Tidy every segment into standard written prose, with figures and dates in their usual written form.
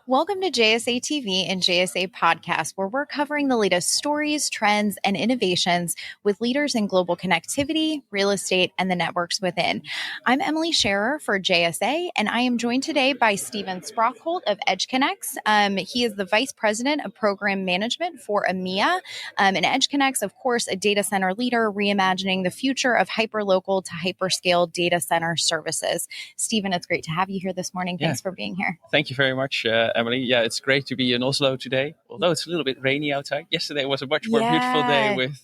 Welcome to JSA TV and JSA Podcast, where we're covering the latest stories, trends, and innovations with leaders in global connectivity, real estate, and the networks within. I'm Emily Scherer for JSA, and I am joined today by Stephen Sprokholt of EdgeConneX. He is the Vice President of Program Management for EMEA. And EdgeConneX, of course, a data center leader reimagining the future of hyperlocal to hyperscale data center services. Stephen, it's great to have you here this morning. Thanks for being here. Thank you very much, Emily. Yeah, it's great to be in Oslo today, although it's a little bit rainy outside. Yesterday was a much more beautiful day with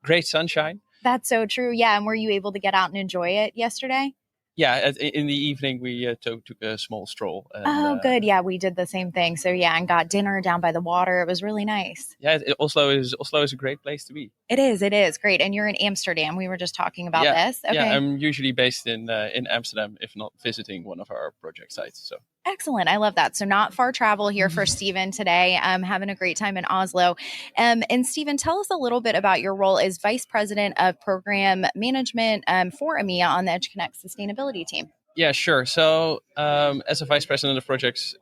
great sunshine. That's so true. Yeah. And were you able to get out and enjoy it yesterday? Yeah, in the evening we took a small stroll. And, good. Yeah, we did the same thing. So yeah, and got dinner down by the water. It was really nice. Yeah, Oslo is a great place to be. It is great. And you're in Amsterdam. We were just talking about this. Okay. Yeah, I'm usually based in Amsterdam, if not visiting one of our project sites. So. Excellent. I love that. So not far travel here for Stephen today. Having a great time in Oslo. And Stephen, tell us a little bit about your role as Vice President of Program Management for EMEA on the EdgeConneX sustainability team. Yeah, sure. So as a Vice President of Project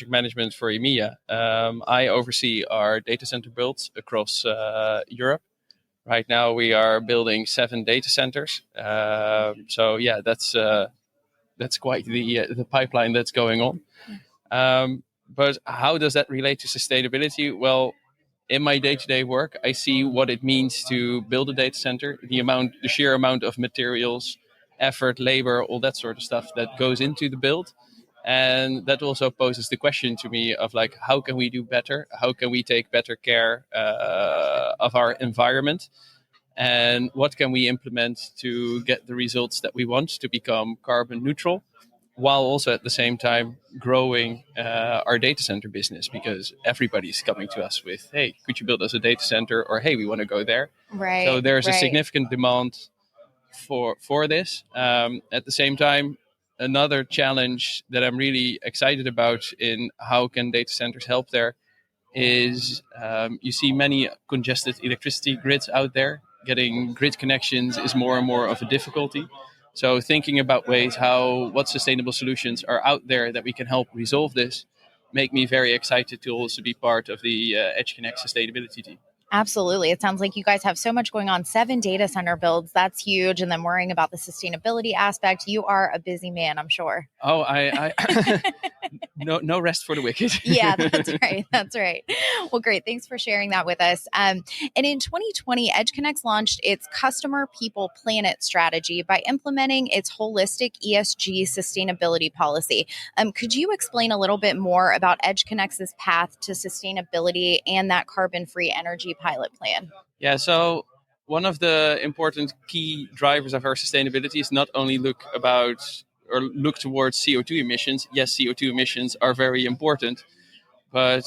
Management for EMEA, I oversee our data center builds across Europe. Right now we are building 7 data centers. So yeah, that's quite the pipeline that's going on. But how does that relate to sustainability? Well, in my day-to-day work, I see what it means to build a data center, the sheer amount of materials, effort, labor, all that sort of stuff that goes into the build. And that also poses the question to me of like, how can we do better? How can we take better care of our environment? And what can we implement to get the results that we want to become carbon neutral, while also at the same time growing our data center business? Because everybody's coming to us with, hey, could you build us a data center? Or, hey, we want to go there. Right. So there's a significant demand for this. At the same time, another challenge that I'm really excited about in how can data centers help there is you see many congested electricity grids out there. Getting grid connections is more and more of a difficulty. So thinking about what sustainable solutions are out there that we can help resolve this, make me very excited to also be part of the EdgeConneX sustainability team. Absolutely. It sounds like you guys have so much going on. 7 data center builds. That's huge. And then worrying about the sustainability aspect. You are a busy man, I'm sure. Oh, I no rest for the wicked. Yeah, that's right. That's right. Well, great. Thanks for sharing that with us. And in 2020, EdgeConneX launched its Customer People Planet strategy by implementing its holistic ESG sustainability policy. Could you explain a little bit more about EdgeConNEX's path to sustainability and that carbon-free energy pilot plan? Yeah, so one of the important key drivers of our sustainability is not only look towards CO2 emissions. Yes, CO2 emissions are very important, but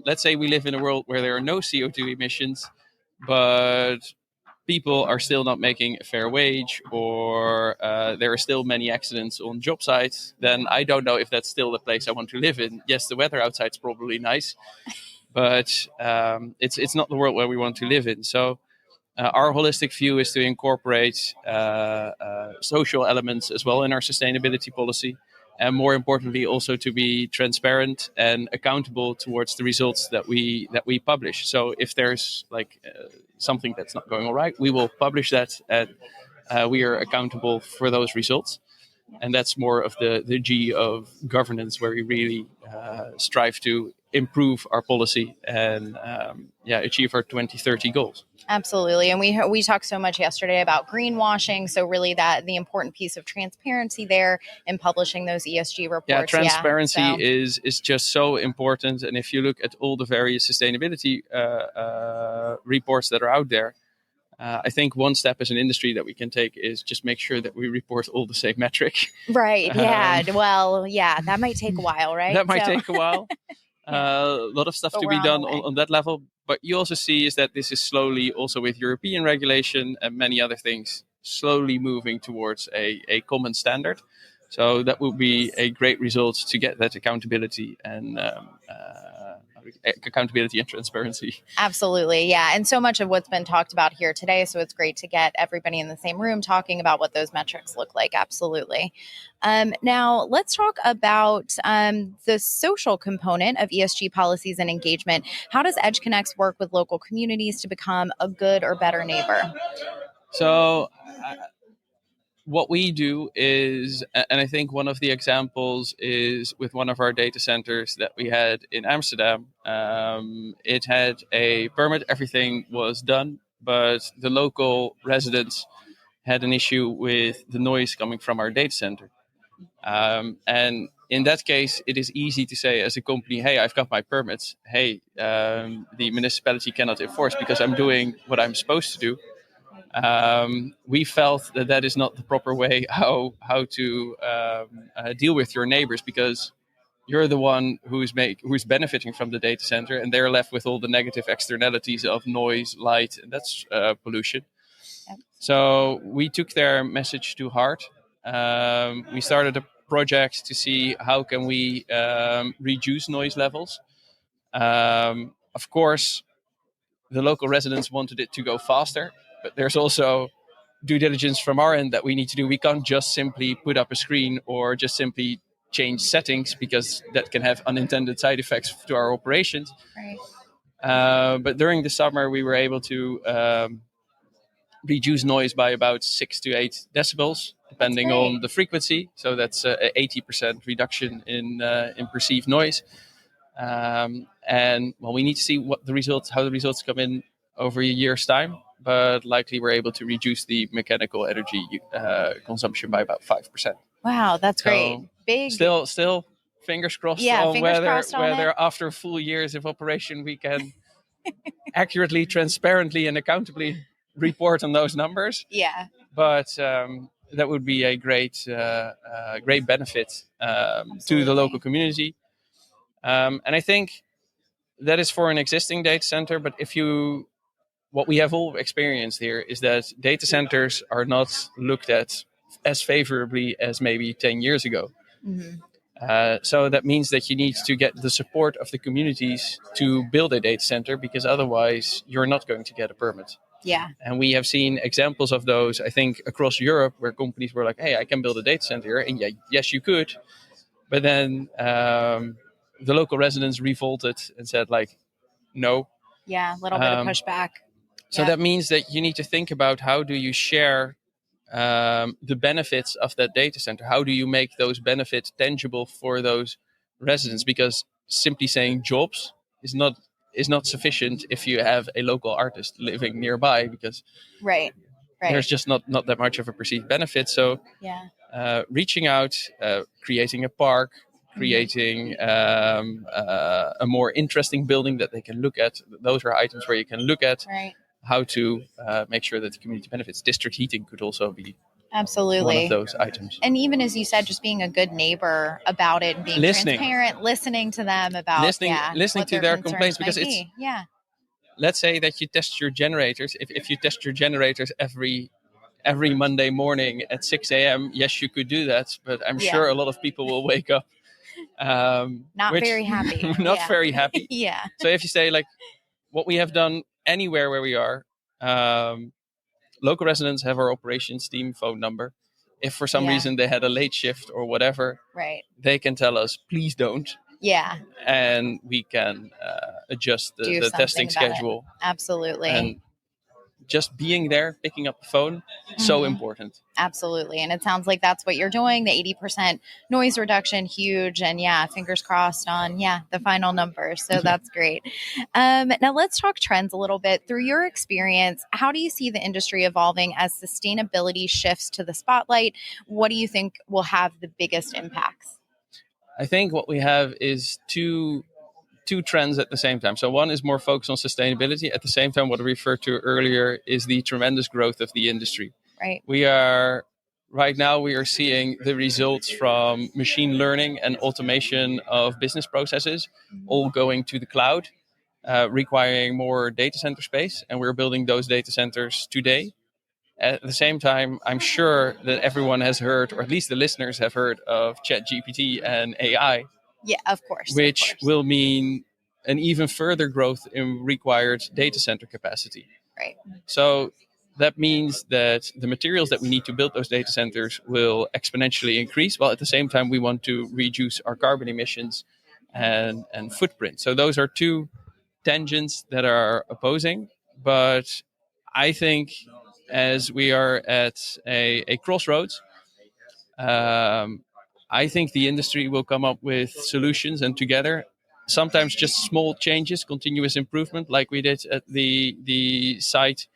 let's say we live in a world where there are no CO2 emissions, but people are still not making a fair wage, or there are still many accidents on job sites. Then I don't know if that's still the place I want to live in. Yes, the weather outside's probably nice, but it's not the world where we want to live in. So our holistic view is to incorporate social elements as well in our sustainability policy, and more importantly, also to be transparent and accountable towards the results that we publish. So if there's something that's not going all right, we will publish that, and we are accountable for those results. And that's more of the G of governance, where we really strive to improve our policy and achieve our 2030 goals. Absolutely. And we talked so much yesterday about greenwashing. So really the important piece of transparency there in publishing those ESG reports. Yeah, transparency is just so important. And if you look at all the various sustainability reports that are out there, I think one step as an industry that we can take is just make sure that we report all the same metric. Right. Yeah. Well, yeah, that might take a while, right? That might take a while. A lot of stuff to be done on that level. But you also see is that this is slowly, also with European regulation and many other things, slowly moving towards a common standard. So that would be a great result to get that accountability and accountability and transparency. Absolutely. Yeah. And so much of what's been talked about here today. So it's great to get everybody in the same room talking about what those metrics look like. Absolutely. Now, let's talk about the social component of ESG policies and engagement. How does EdgeConneX work with local communities to become a good or better neighbor? So, what we do is, and I think one of the examples is with one of our data centers that we had in Amsterdam. It had a permit, everything was done, but the local residents had an issue with the noise coming from our data center. And in that case, it is easy to say as a company, hey, I've got my permits. Hey, the municipality cannot enforce because I'm doing what I'm supposed to do. We felt that is not the proper way how to deal with your neighbors, because you're the one who's benefiting from the data center, and they're left with all the negative externalities of noise, light, and that's pollution. Yep. So we took their message to heart. We started a project to see how can we reduce noise levels. Of course, the local residents wanted it to go faster, but there's also due diligence from our end that we need to do. We can't just simply put up a screen or just simply change settings, because that can have unintended side effects to our operations. Right. But during the summer, we were able to reduce noise by about 6 to 8 decibels, depending on the frequency. So that's an 80% reduction in perceived noise. And well, we need to see how the results come in over a year's time. But likely we're able to reduce the mechanical energy consumption by about 5%. Wow, that's great. Big. Still fingers crossed on whether after full years of operation we can accurately, transparently, and accountably report on those numbers. Yeah. But that would be a great benefit to the local community. And I think that is for an existing data center. But what we have all experienced here is that data centers are not looked at as favorably as maybe 10 years ago. Mm-hmm. So that means that you need to get the support of the communities to build a data center, because otherwise you're not going to get a permit. Yeah. And we have seen examples of those, I think, across Europe, where companies were like, hey, I can build a data center here. And yes, you could. But then the local residents revolted and said, like, no. Yeah, a little bit of pushback. So that means that you need to think about how do you share the benefits of that data center? How do you make those benefits tangible for those residents? Because simply saying jobs is not sufficient if you have a local artist living nearby, because there's just not that much of a perceived benefit. So reaching out, creating a park, creating a more interesting building that they can look at. Those are items where you can look at how to make sure that the community benefits. District heating could also be one of those items. And even as you said, just being a good neighbor about it and being transparent, listening to them about listening to their complaints, because it's let's say that you test your generators. If you test your generators every Monday morning at 6 a.m., yes, you could do that, but I'm sure a lot of people will wake up very happy. Very happy. Yeah. So if you say, like, what we have done anywhere where we are, local residents have our operations team phone number. If for some reason they had a late shift or whatever, they can tell us, please don't. Yeah. And we can adjust the testing schedule. Absolutely. And just being there, picking up the phone, so important. Absolutely. And it sounds like that's what you're doing. The 80% noise reduction, huge. And fingers crossed on, the final numbers. So that's great. Now let's talk trends a little bit. Through your experience, how do you see the industry evolving as sustainability shifts to the spotlight? What do you think will have the biggest impacts? I think what we have is two trends at the same time. So one is more focused on sustainability. At the same time, what I referred to earlier is the tremendous growth of the industry. Right. Right now we are seeing the results from machine learning and automation of business processes, all going to the cloud, requiring more data center space. And we're building those data centers today. At the same time, I'm sure that everyone has heard, or at least the listeners have heard, of ChatGPT and AI. Yeah, of course. Which will mean an even further growth in required data center capacity. Right. So that means that the materials that we need to build those data centers will exponentially increase, while at the same time we want to reduce our carbon emissions and footprint. So those are two tangents that are opposing. But I think as we are at a crossroads, I think the industry will come up with solutions, and together, sometimes just small changes, continuous improvement, like we did at the site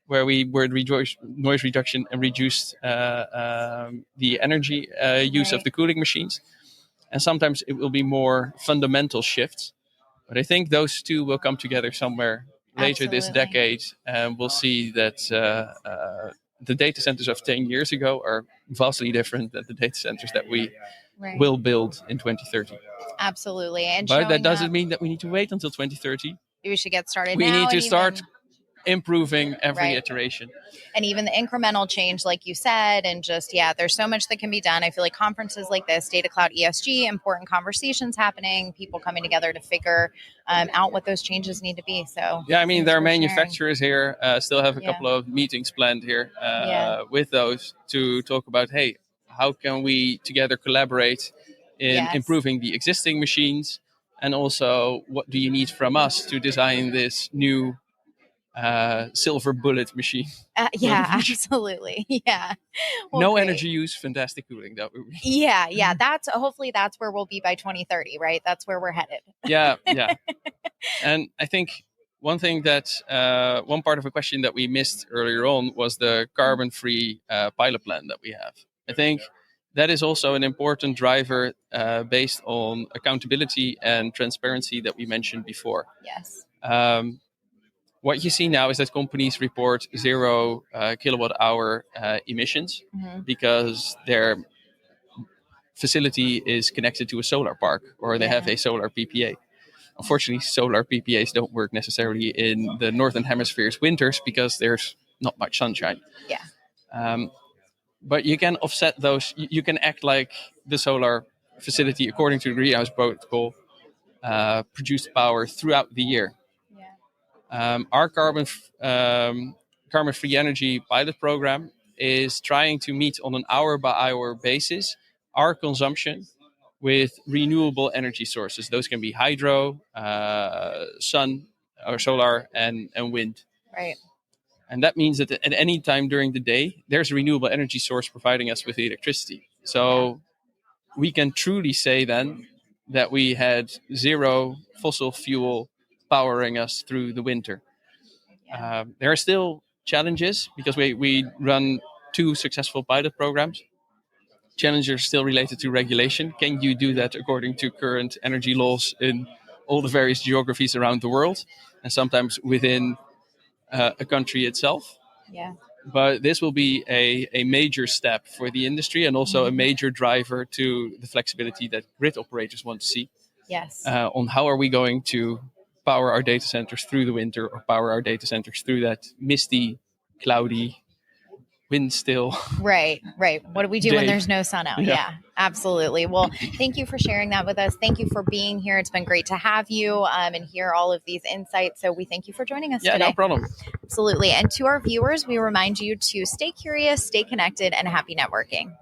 where we were noise reduction and reduced the energy use of the cooling machines. And sometimes it will be more fundamental shifts. But I think those two will come together somewhere later this decade, and we'll see that the data centers of 10 years ago are vastly different than the data centers that we will build in 2030. Absolutely. And but that doesn't mean that we need to wait until 2030. We should get started We now. need to start improving every iteration. And even the incremental change, like you said, and just, there's so much that can be done. I feel like conferences like this, Datacloud ESG, important conversations happening, people coming together to figure out what those changes need to be. So yeah, I mean, there are manufacturers here, still have a couple of meetings planned here with those to talk about, hey, how can we together collaborate in improving the existing machines? And also, what do you need from us to design this new silver bullet machine? Absolutely. Yeah. Well, no energy use, fantastic cooling. That would be. Yeah. Hopefully that's where we'll be by 2030, right? That's where we're headed. Yeah. And I think one thing that one part of a question that we missed earlier on was the carbon-free pilot plan that we have. I think that is also an important driver based on accountability and transparency that we mentioned before. Yes. What you see now is that companies report 0 kilowatt hour emissions because their facility is connected to a solar park or they have a solar PPA. Unfortunately, solar PPAs don't work necessarily in the Northern Hemisphere's winters because there's not much sunshine. Yeah. But you can offset those. You can act like the solar facility, according to the Greenhouse Protocol, produce power throughout the year. Our carbon-free energy pilot program is trying to meet on an hour-by-hour basis our consumption with renewable energy sources. Those can be hydro, sun, or solar, and wind. Right. And that means that at any time during the day, there's a renewable energy source providing us with electricity. So we can truly say then that we had 0 fossil fuel powering us through the winter. There are still challenges because we run 2 successful pilot programs. Challenges are still related to regulation. Can you do that according to current energy laws in all the various geographies around the world, and sometimes within a country itself? Yeah. But this will be a major step for the industry and also a major driver to the flexibility that grid operators want to see. Yes. On how are we going to power our data centers through the winter or power our data centers through that misty, cloudy, wind still. Right. What do we do when there's no sun out? Yeah, absolutely. Well, thank you for sharing that with us. Thank you for being here. It's been great to have you and hear all of these insights. So we thank you for joining us today. Yeah, no problem. Absolutely. And to our viewers, we remind you to stay curious, stay connected, and happy networking.